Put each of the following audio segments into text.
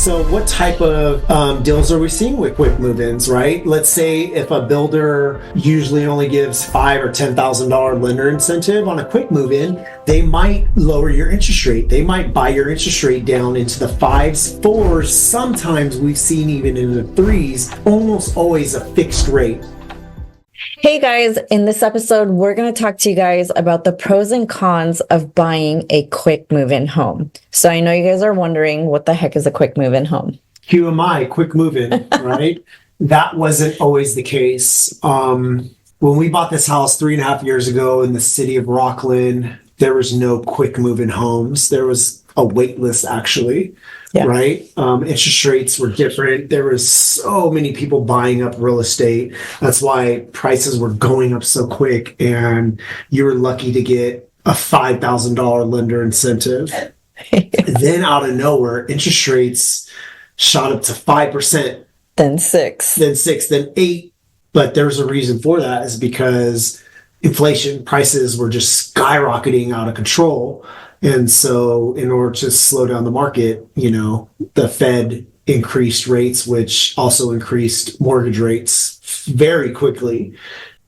So what type of deals are we seeing with quick move-ins, right? Let's say if a builder usually only gives $5,000 or $10,000 lender incentive on a quick move-in, they might lower your interest rate. They might buy your interest rate down into the 5s, 4s. Sometimes we've seen even in the 3s, almost always a fixed rate. Hey guys, in this episode, we're going to talk to you guys about the pros and cons of buying a quick move-in home. So I know you guys are wondering, what the heck is a quick move-in home? QMI, quick move-in, right? That wasn't always the case. When we bought this house 3.5 years ago in the city of Rockland, there was no quick move-in homes. There was a wait list, actually. Yeah. Right? Interest rates were different. There was so many people buying up real estate. That's why prices were going up so quick, and you were lucky to get a $5,000 lender incentive. Then out of nowhere, interest rates shot up to 5%. Then 6. Then 6, then 8. But there's a reason for that, is because inflation, prices were just skyrocketing out of control. And so in order to slow down the market, the Fed increased rates, which also increased mortgage rates very quickly.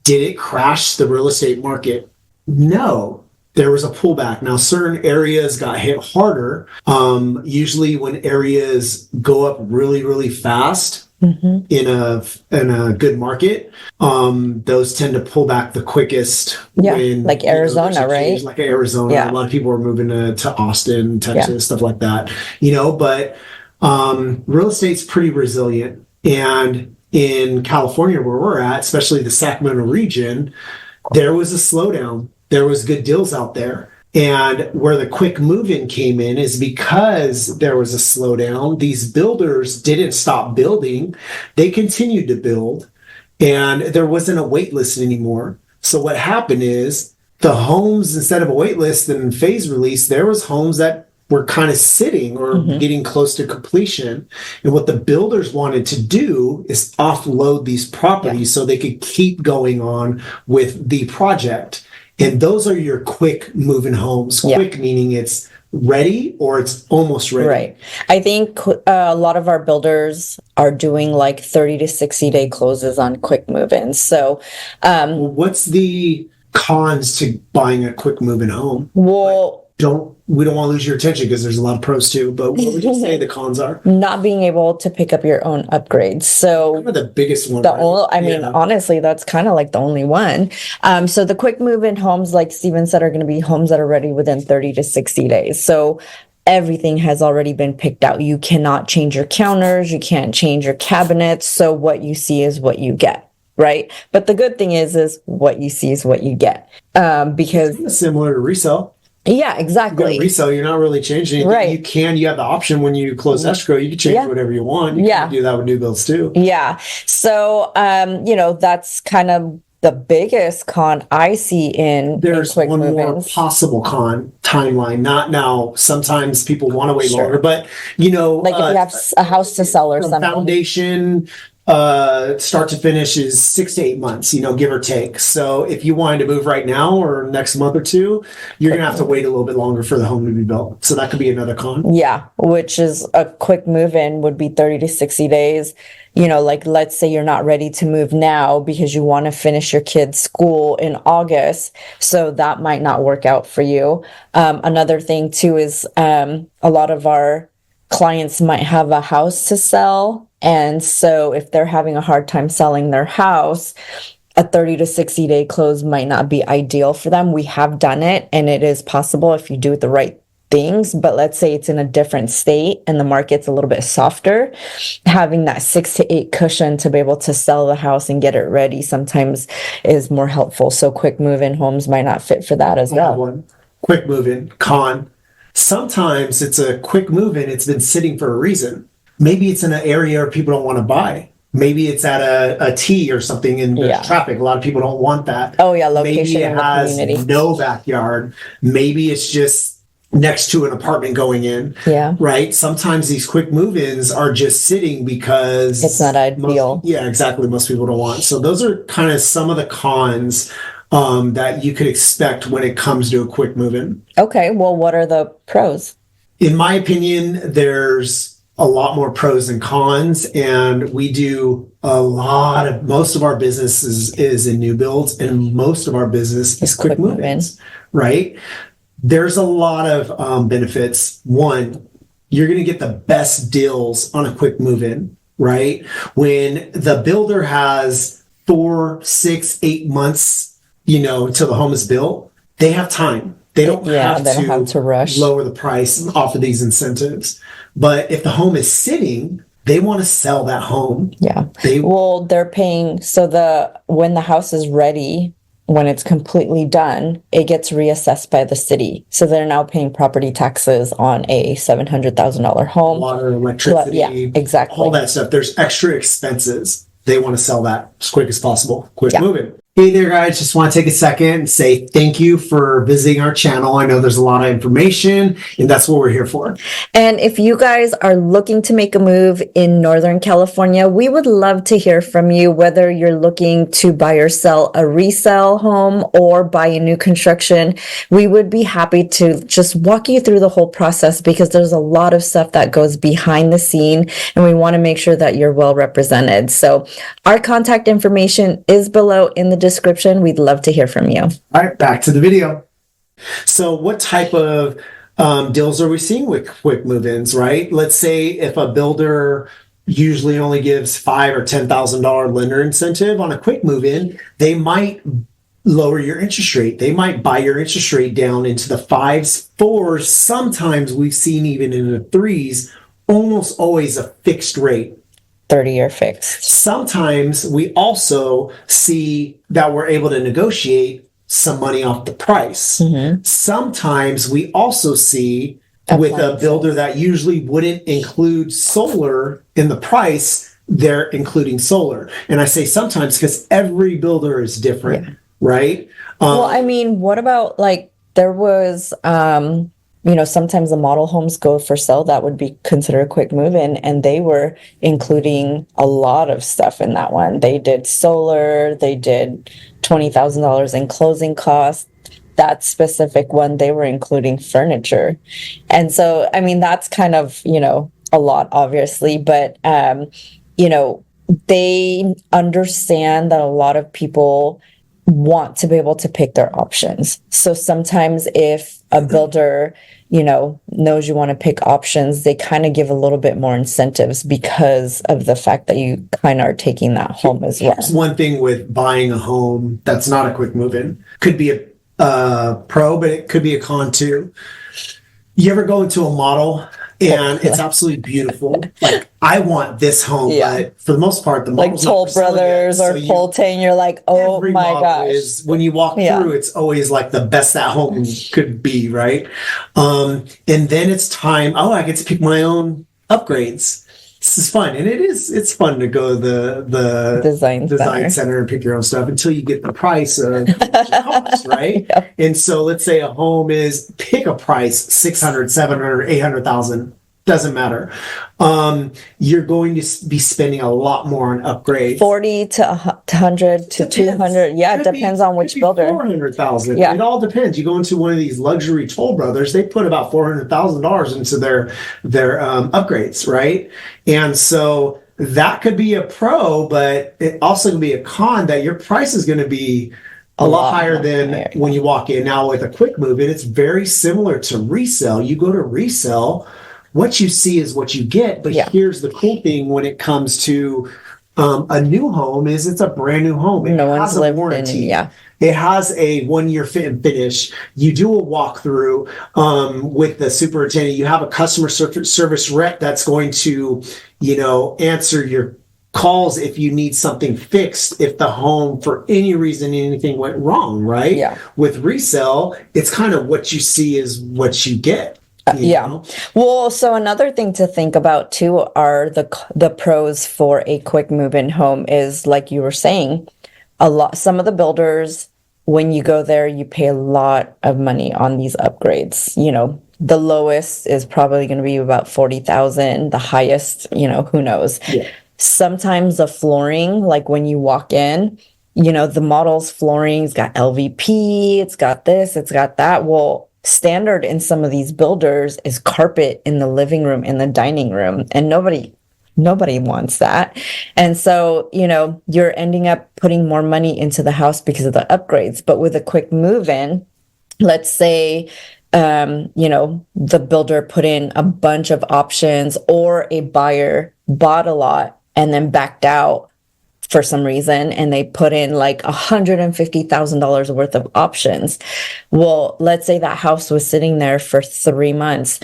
Did it crash the real estate market? No. There was a pullback. Now, certain areas got hit harder. Usually when areas go up really, really fast, in a good market, those tend to pull back the quickest. Yeah, like Arizona, right? Like Arizona. Yeah. A lot of people are moving to Austin, Texas, stuff like that. But real estate's pretty resilient. And in California, where we're at, especially the Sacramento region, there was a slowdown. There was good deals out there. And where the quick move-in came in is because there was a slowdown. These builders didn't stop building. They continued to build, and there wasn't a wait list anymore. So what happened is the homes, instead of a wait list and phase release, there was homes that were kind of sitting or getting close to completion. And what the builders wanted to do is offload these properties so they could keep going on with the project. And those are your quick move-in homes. Quick meaning it's ready or it's almost ready. Right. I think a lot of our builders are doing like 30 to 60 day closes on quick move-ins. So what's the cons to buying a quick move-in home? Well, we don't want to lose your attention because there's a lot of pros too, but what would you say the cons are? Not being able to pick up your own upgrades. So kind of the biggest one. Honestly, that's kind of like the only one. So the quick move-in homes, like Steven said, are going to be homes that are ready within 30 to 60 days. So everything has already been picked out. You cannot change your counters. You can't change your cabinets. So what you see is what you get. Right. But the good thing is what you see is what you get. Because it's similar to resale. Yeah, exactly. Resale, you're not really changing anything. Right. You have the option when you close escrow, you can change whatever you want. You can do that with new builds too. Yeah. So, that's kind of the biggest con I see in There's quick one move-ins. more possible con timeline. Not now. Sometimes people want to wait longer, but like if you have a house to sell or something. Foundation, start to finish is 6 to 8 months, give or take. So if you wanted to move right now or next month or two, you're going to have to wait a little bit longer for the home to be built. So that could be another con. Yeah, which is a quick move-in would be 30 to 60 days. Like let's say you're not ready to move now because you want to finish your kid's school in August. So that might not work out for you. Another thing too is a lot of our clients might have a house to sell. And so if they're having a hard time selling their house, a 30 to 60 day close might not be ideal for them. We have done it, and it is possible if you do the right things. But let's say it's in a different state and the market's a little bit softer, having that 6 to 8 cushion to be able to sell the house and get it ready sometimes is more helpful. So quick move-in homes might not fit for that as well. One quick move-in con. Sometimes it's a quick move-in. It's been sitting for a reason. Maybe it's in an area where people don't want to buy. Maybe it's at a T or something in traffic. A lot of people don't want that. Oh, yeah, location Maybe it has no backyard. Maybe it's just next to an apartment going in. Yeah. Right? Sometimes these quick move-ins are just sitting because it's not ideal. Exactly. Most people don't want. So those are kind of some of the cons that you could expect when it comes to a quick move-in. Okay. Well, what are the pros? In my opinion, there's a lot more pros and cons, and we do most of our business is in new builds, and most of our business is quick move-ins, right? There's a lot of benefits. One, you're going to get the best deals on a quick move-in, right? When the builder has 4, 6, 8 months, till the home is built, they have time. They don't have to rush, lower the price, and offer these incentives. But if the home is sitting, they want to sell that home. Yeah. They're paying. So when the house is ready, when it's completely done, it gets reassessed by the city. So they're now paying property taxes on a $700,000 home. Water, electricity, yeah, exactly. All that stuff. There's extra expenses. They want to sell that as quick as possible. Quick moving. Hey there, guys. Just want to take a second and say thank you for visiting our channel. I know there's a lot of information, and that's what we're here for. And if you guys are looking to make a move in Northern California, we would love to hear from you, whether you're looking to buy or sell a resale home or buy a new construction. We would be happy to just walk you through the whole process, because there's a lot of stuff that goes behind the scene, and we want to make sure that you're well represented. So our contact information is below in the description. We'd love to hear from you. All right, back to the video. So what type of deals are we seeing with quick move-ins, right? Let's say if a builder usually only gives $5,000 or $10,000 lender incentive on a quick move-in, they might lower your interest rate. They might buy your interest rate down into the 5s, 4s. Sometimes we've seen even in the 3s, almost always a fixed rate. 30-year fixed. Sometimes we also see that we're able to negotiate some money off the price. Mm-hmm. Sometimes we also see with a builder that usually wouldn't include solar in the price, they're including solar. And I say sometimes because every builder is different, right? What about there was sometimes the model homes go for sale that would be considered a quick move-in, and they were including a lot of stuff in that one. They did solar, they did $20,000 in closing costs. That specific one, they were including furniture. And so, that's kind of, a lot, obviously, but, they understand that a lot of people want to be able to pick their options. So sometimes if a builder, knows you want to pick options, they kind of give a little bit more incentives because of the fact that you kind of are taking that home as well. Here's one thing with buying a home that's not a quick move-in. Could be a pro, but it could be a con too. You ever go into a model and it's absolutely beautiful? I want this home, but for the most part, the model's Toll Brothers or Pulte, you're like, oh my gosh. When you walk through, it's always like the best that home could be, right? And then it's time, I get to pick my own upgrades. This is fun. And it's fun to go to the design center and pick your own stuff until you get the price of cost, right? Yep. And so let's say a home is, pick a price, 600, 700, 800,000. Doesn't matter. You're going to be spending a lot more on upgrades. 40 to 100 to 200. Yeah, it depends on which builder. 400,000. Yeah. It all depends. You go into one of these luxury Toll Brothers, they put about $400,000 into their upgrades, right? And so that could be a pro, but it also can be a con that your price is going to be a lot higher than when you walk in. Now with a quick move in, it's very similar to resale. You go to resale, what you see is what you get. But here's the cool thing when it comes to a new home is it's a brand new home. It has a warranty. It has a 1-year fit and finish. You do a walkthrough with the superintendent. You have a customer service rep that's going to, answer your calls if you need something fixed, if the home for any reason anything went wrong, right? Yeah. With resale, it's kind of what you see is what you get. You know? Well, so another thing to think about too are the pros for a quick move-in home is, like you were saying, some of the builders, when you go there, you pay a lot of money on these upgrades. The lowest is probably going to be about 40,000. The highest, who knows? Yeah. Sometimes the flooring, like when you walk in, the model's flooring's got LVP, it's got this, it's got that. Well, standard in some of these builders is carpet in the living room, in the dining room, and nobody wants that. And so, you're ending up putting more money into the house because of the upgrades. But with a quick move in, let's say, the builder put in a bunch of options, or a buyer bought a lot and then backed out for some reason, and they put in like $150,000 worth of options. Well, let's say that house was sitting there for 3 months.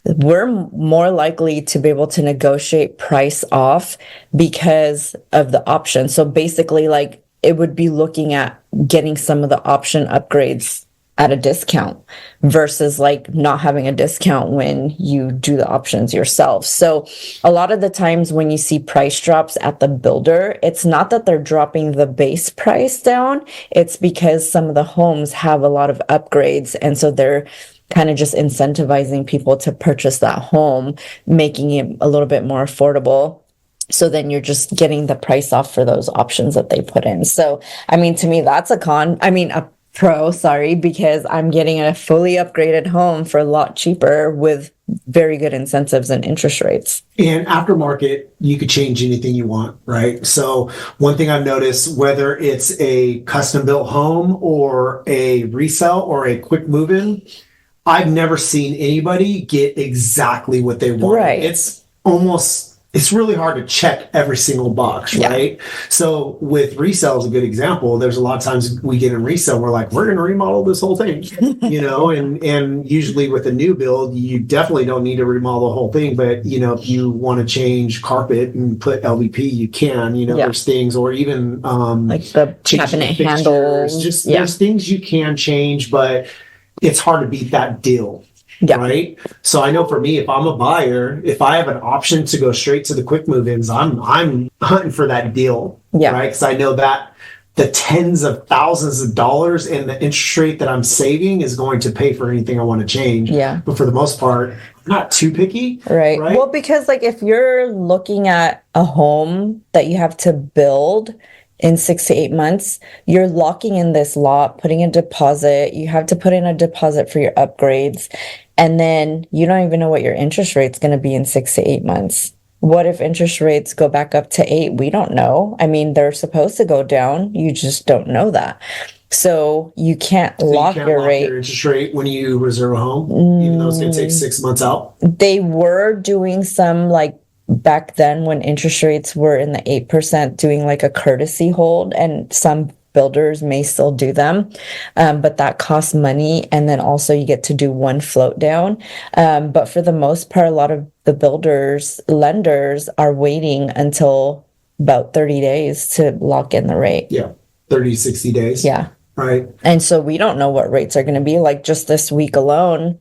We're more likely to be able to negotiate price off because of the option. So basically, like, it would be looking at getting some of the option upgrades at a discount versus like not having a discount when you do the options yourself. So a lot of the times when you see price drops at the builder, it's not that they're dropping the base price down, it's because some of the homes have a lot of upgrades, and so they're kind of just incentivizing people to purchase that home, making it a little bit more affordable. So then you're just getting the price off for those options that they put in. So, I mean, to me, that's a pro, sorry, because I'm getting a fully upgraded home for a lot cheaper with very good incentives and interest rates. And aftermarket, you could change anything you want, right? So one thing I've noticed, whether it's a custom built home or a resale or a quick move-in, I've never seen anybody get exactly what they want. Right. It's really hard to check every single box, right? So with resale is a good example. There's a lot of times we get in resale, we're like, we're going to remodel this whole thing, and usually with a new build, you definitely don't need to remodel the whole thing. But, if you want to change carpet and put LVP, you can, there's things, or even like the cabinet handles. There's things you can change, but it's hard to beat that deal. Yeah. Right. So I know for me, if I'm a buyer, if I have an option to go straight to the quick move-ins, I'm hunting for that deal. Yeah. Right. Because I know that the tens of thousands of dollars and the interest rate that I'm saving is going to pay for anything I want to change. Yeah. But for the most part, I'm not too picky. Right. Well, because like if you're looking at a home that you have to build in 6 to 8 months, you're locking in this lot, putting a deposit. You have to put in a deposit for your upgrades. And then you don't even know what your interest rate's going to be in 6 to 8 months. What if interest rates go back up to 8? We don't know. I mean, they're supposed to go down. You just don't know that. So you can't lock your rate. Your interest rate when you reserve a home, even though it's going to take 6 months out. They were doing some, like, back then when interest rates were in the 8%, doing like a courtesy hold, and some builders may still do them, but that costs money, and then also you get to do one float down. But for the most part, a lot of the lenders are waiting until about 30 days to lock in the rate. Yeah, 30, 60 days. Yeah. Right. And so we don't know what rates are going to be. Like just this week alone,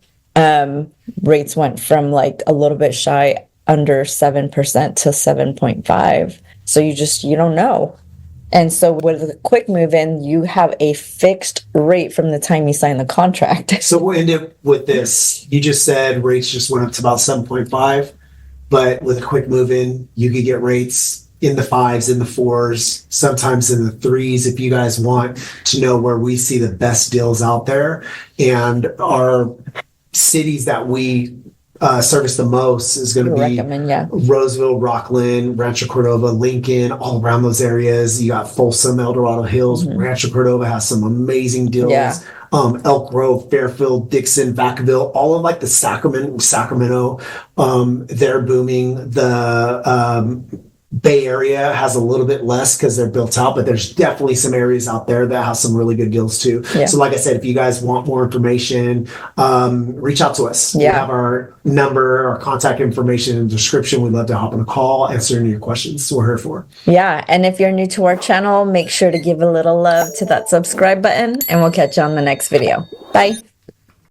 rates went from like a little bit shy under 7% to 7.5. So you don't know. And so with a quick move in, you have a fixed rate from the time you sign the contract. So we'll end up with this. You just said rates just went up to about 7.5, but with a quick move in, you could get rates in the 5s, in the 4s, sometimes in the 3s if you guys want to know where we see the best deals out there. And our cities that we service the most is going to be Roseville, Rockland, Rancho Cordova, Lincoln, all around those areas. You got Folsom, El Dorado Hills. Rancho Cordova has some amazing deals. Yeah. Elk Grove, Fairfield, Dixon, Vacaville, all of like the Sacramento, they're booming. The Bay Area has a little bit less because they're built out, but there's definitely some areas out there that have some really good deals too. Yeah. So like I said, if you guys want more information, reach out to us. Yeah. We have our number, our contact information in the description. We'd love to hop on a call, answer any of your questions. We're here for. Yeah. And if you're new to our channel, make sure to give a little love to that subscribe button, and we'll catch you on the next video. Bye.